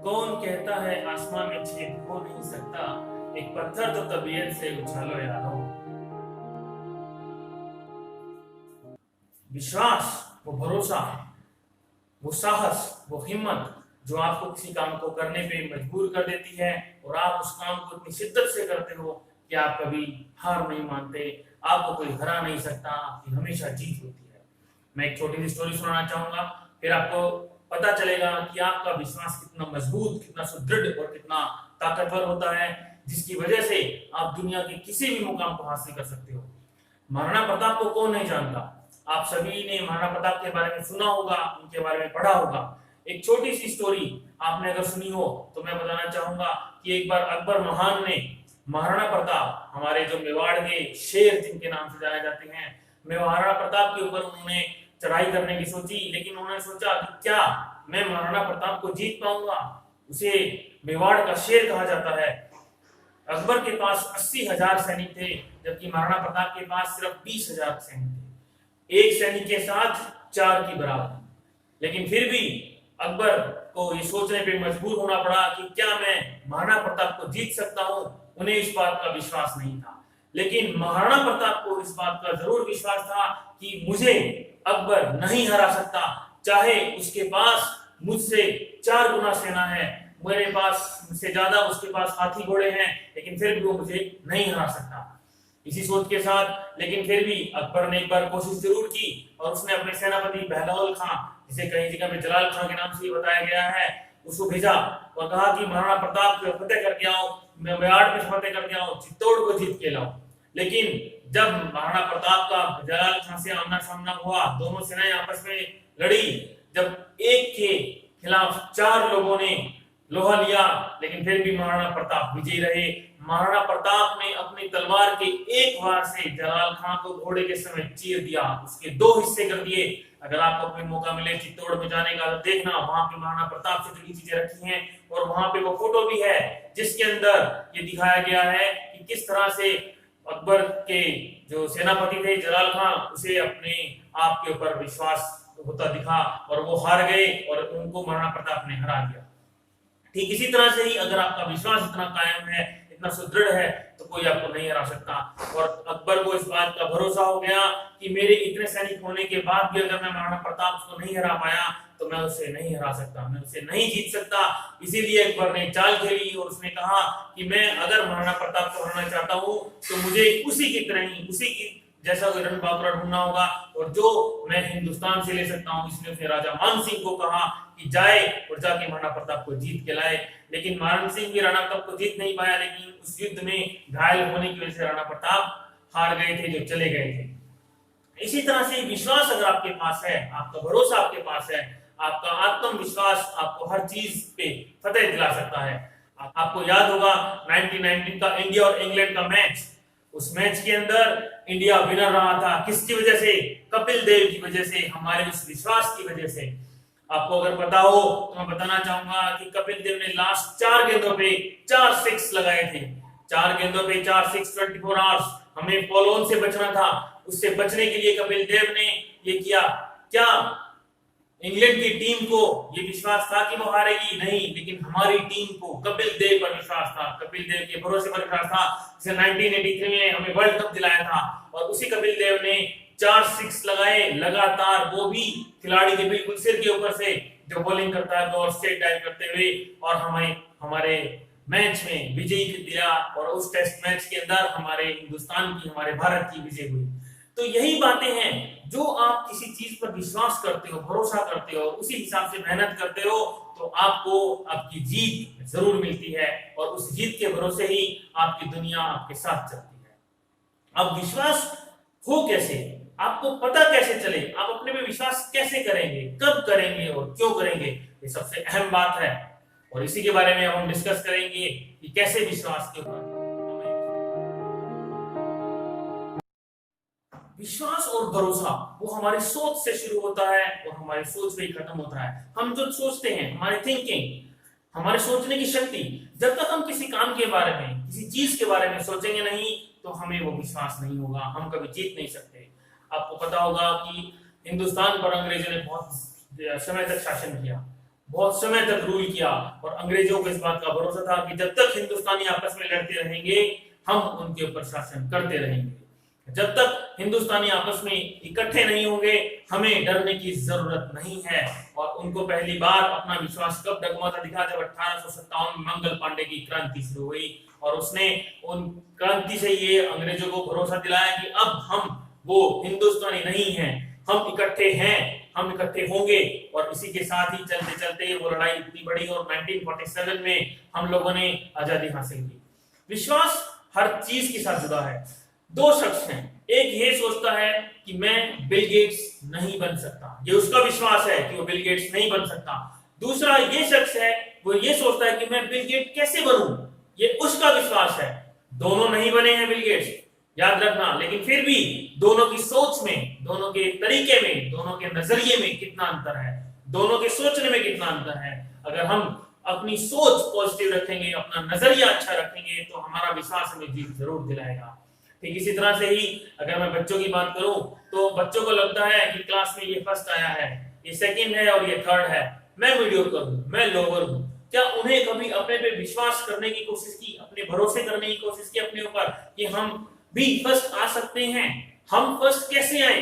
कौन कहता है आसमां में छेद हो नहीं सकता, एक पत्थर तो तबीयत से उछालो यारो। विश्वास, वो भरोसा, वो साहस, वो हिम्मत जो आपको किसी काम को करने पे मजबूर कर देती है और आप उस काम को इतनी शिद्दत से करते हो कि आप कभी हार नहीं मानते, आपको कोई हरा नहीं सकता, आपकी हमेशा जीत होती है। मैं एक छोटी सी स्टोरी सुनाना चाहूंगा, फिर आपको पता चलेगा कि आपका विश्वास कितना मजबूत, कितना सुदृढ़ और कितना ताकतवर होता है, जिसकी वजह से आप दुनिया के किसी भी मुकाम को हासिल कर सकते हो। महाराणा प्रताप को कौन नहीं जानता? आप सभी ने महाराणा प्रताप के बारे में सुना होगा, उनके बारे में पढ़ा होगा। एक छोटी सी स्टोरी आपने अगर सुनी हो तो मैं बताना चाहूंगा कि एक बार अकबर महान ने महाराणा प्रताप, हमारे जो मेवाड़ के शेर जिनके नाम से जाने जाते हैं, महाराणा प्रताप के ऊपर उन्होंने चढ़ाई करने की सोची, लेकिन उन्होंने सोचा कि क्या मैं महाराणा प्रताप को जीत पाऊंगा? उसे मेवाड़ का शेर कहा जाता है। अकबर के पास 80,000 सैनिक थे, जबकि महाराणा प्रताप के पास सिर्फ 20,000 सैनिक थे। एक सैनिक के साथ 4 की बराबर। लेकिन फिर भी अकबर को ये सोचने पे मजबूर होना पड़ा कि क्या मैं महाराणा प्रताप को जीत सकता हूं। उन्हें इस बात का विश्वास नहीं था, लेकिन महाराणा प्रताप को इस बात का जरूर विश्वास था कि मुझे अकबर नहीं हरा सकता, चाहे उसके पास मुझसे 4 गुना सेना है, मेरे पास मुझसे ज्यादा उसके पास हाथी घोड़े हैं, लेकिन फिर भी वो मुझे नहीं हरा सकता। इसी सोच के साथ लेकिन फिर भी अकबर ने एक बार कोशिश जरूर की और उसने अपने सेनापति बहलोल खां, जिसे कई जगह में जलाल खां के नाम से बताया गया है, उसको भेजा और कहा कि महाराणा प्रताप को फतेह करके आओ, मेवाड़ पे फतेह करके आओ, चित्तौड़ को जीत के लाओ। लेकिन जब महाराणा प्रताप का जलाल खां से आमना सामना हुआ, दोनों सेनाएं आपस में लड़ी, जब एक के खिलाफ 4 लोगों ने लोहा लिया, लेकिन फिर भी महाराणा प्रताप विजयी रहे। महाराणा प्रताप ने अपनी तलवार के एक वार से जलाल खां को घोड़े के समेत चीर दिया, उसके 2 हिस्से कर दिए। अगर आपको कोई मौका मिले चित्तौड़ में जाने का तो देखना, वहां पे महाराणा प्रताप से जुड़ी चीजें रखी हैं और वहां पे वो फोटो भी है जिसके अंदर ये दिखाया गया है कि किस तरह से अकबर के जो सेनापति थे जलाल खां, उसे अपने आप के ऊपर विश्वास होता दिखा और वो हार गए और उनको महाराणा प्रताप ने हरा दिया। ठीक इसी तरह से ही अगर आपका विश्वास इतना कायम है, इतना सुदृढ़ है, तो कोई आपको नहीं हरा सकता। और अकबर को इस बात का भरोसा हो गया कि मेरे इतने सैनिक होने के बाद भी अगर मैं महाराणा प्रताप को नहीं हरा पाया तो मैं उसे नहीं हरा सकता, मैं उसे नहीं जीत सकता। इसीलिए अकबर ने चाल खेली और उसने कहा कि मैं अगर महाराणा प्रताप को हराना चाहता हूं तो मुझे उसी की तरह ही, उसी की जैसा कोई रण बांकुरा ढूंढना होगा और जो मैं हिंदुस्तान से ले सकता हूं। इसलिए उसने राजा मान सिंह को कहा कि जाए और जाके महाराणा प्रताप को जीत के लाए। लेकिन मान सिंह भी राणा प्रताप को जीत नहीं पाया, लेकिन उस युद्ध में घायल होने की वजह से राणा प्रताप हार गए थे, जो चले गए थे। इसी तरह से विश्वास अगर आपके पास है, आपका भरोसा आपके पास है, आपका आत्मविश्वास आपको हर चीज पे फतेह दिला सकता है। आपको याद होगा 1919 का इंडिया और इंग्लैंड का मैच, उस मैच के अंदर इंडिया विनर रहा था। किसकी वजह से? कपिल देव की वजह से, हमारे उस विश्वास की वजह से। आपको अगर पता हो तो मैं बताना चाहूंगा कि कपिल देव ने लास्ट 4 गेंदों पे 4 सिक्स लगाए थे। 4 गेंदों पे 4 सिक्स 24 आवर्स। हमें फॉलोऑन से बचना था, उससे बचने के लिए कपिल देव ने ये किया। क्या इंग्लैंड की टीम को ये विश्वास था कि वो हारेगी? नहीं, लेकिन हमारी टीम को कपिल देव पर विश्वास था, कपिल देव के भरोसे पर विश्वास था, जिसे 1983 में हमें वर्ल्ड कप दिलाया था। और उसी कपिल देव ने 4 सिक्स लगाए लगातार, वो भी खिलाड़ी के बिल्कुल सिर के ऊपर से, जो बॉलिंग करता है और स्ट्रेट डाइव करते हुए, और हमें हमारे मैच में विजयी दिया। और उस टेस्ट मैच के अंदर हमारे हिंदुस्तान की, हमारे भारत की विजय हुई। तो यही बातें हैं, जो आप किसी चीज पर विश्वास करते हो, भरोसा करते हो, उसी हिसाब से मेहनत करते हो, तो आपको आपकी जीत जरूर मिलती है और उस जीत के भरोसे ही आपकी दुनिया आपके साथ चलती है। अब विश्वास हो कैसे, आपको पता कैसे चले, आप अपने में विश्वास कैसे करेंगे, कब करेंगे और क्यों करेंगे, ये सबसे अहम बात है। और इसी के बारे में हम डिस्कस करेंगे कि कैसे विश्वास के ऊपर। विश्वास और भरोसा वो हमारी सोच से शुरू होता है और हमारी सोच पे ही खत्म होता है। हम जो सोचते हैं, हमारी थिंकिंग, हमारे सोचने की शक्ति, जब तक हम किसी काम के बारे में, किसी चीज के बारे में सोचेंगे नहीं तो हमें वो विश्वास नहीं होगा, हम कभी जीत नहीं सकते। आपको पता होगा कि हिंदुस्तान पर अंग्रेजों ने बहुत समय तक शासन किया, बहुत समय तक रूल किया और अंग्रेजों को इस बात का भरोसा था कि जब तक हिंदुस्तानी आपस में लड़ते रहेंगे हम उनके ऊपर शासन करते रहेंगे। जब तक हिंदुस्तानी आपस में इकट्ठे नहीं होंगे हमें डरने की जरूरत नहीं है। और उनको पहली बार अपना विश्वास कब डगमगाता दिखा, जब 1857 में मंगल पांडे की क्रांति शुरू हुई और उसने उन क्रांति से ये अंग्रेजों को भरोसा दिलाया कि अब हम वो हिंदुस्तानी नहीं हैं, हम इकट्ठे हैं, हम इकट्ठे होंगे। और इसी के साथ ही चलते चलते वो लड़ाई इतनी बड़ी और 1947 में हम लोगों ने आजादी हासिल की। विश्वास हर चीज के साथ जुड़ा है। दो शख्स हैं, एक ये सोचता है कि मैं बिल गेट्स नहीं बन सकता, ये उसका विश्वास है कि वो बिल गेट्स नहीं बन सकता। दूसरा ये शख्स है, वो ये सोचता है कि मैं बिल गेट कैसे बनूं, ये उसका विश्वास है। दोनों नहीं बने हैं बिल गेट्स, याद रखना, लेकिन फिर भी दोनों की सोच में, दोनों के तरीके में, दोनों के नजरिए में कितना अंतर है, दोनों के सोचने में कितना अंतर है। अगर हम अपनी सोच पॉजिटिव रखेंगे, अपना नजरिया अच्छा रखेंगे तो हमारा विश्वास हमें जीत जरूर दिलाएगा। ठीक इसी तरह से ही अगर मैं बच्चों की बात करूं तो बच्चों को लगता है कि क्लास में ये फर्स्ट आया है, ये सेकंड है और ये थर्ड है, मैं मीडियोकर हूं, मैं लोअर हूं। क्या उन्हें कभी अपने पे विश्वास करने की कोशिश की, अपने भरोसे करने की कोशिश की अपने ऊपर कि हम भी फर्स्ट आ सकते हैं? हम फर्स्ट कैसे आए,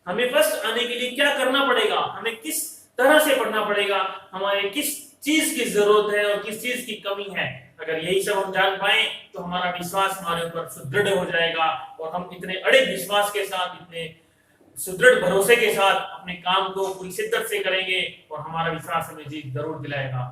हमें फर्स्ट आने के लिए क्या करना पड़ेगा, हमें किस तरह से पढ़ना पड़ेगा, हमारे किस चीज की जरूरत है और किस चीज की कमी है? अगर यही सब हम जान पाए तो हमारा विश्वास हमारे ऊपर सुदृढ़ हो जाएगा और हम इतने अड़िग विश्वास के साथ, इतने सुदृढ़ भरोसे के साथ अपने काम को पूरी शिद्दत से करेंगे और हमारा विश्वास हमें जीत जरूर दिलाएगा।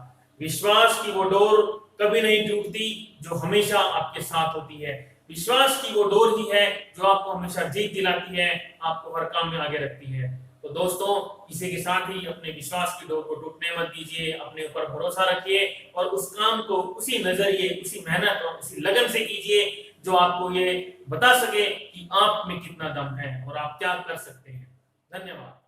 विश्वास की वो डोर कभी नहीं टूटती जो हमेशा आपके साथ होती है। विश्वास की वो डोर ही है जो आपको हमेशा जीत दिलाती है, आपको हर काम में आगे रखती है। तो दोस्तों, इसी के साथ ही अपने विश्वास की डोर को टूटने मत दीजिए, अपने ऊपर भरोसा रखिए और उस काम को उसी नजरिए, उसी मेहनत और उसी लगन से कीजिए जो आपको ये बता सके कि आप में कितना दम है और आप क्या कर सकते हैं। धन्यवाद।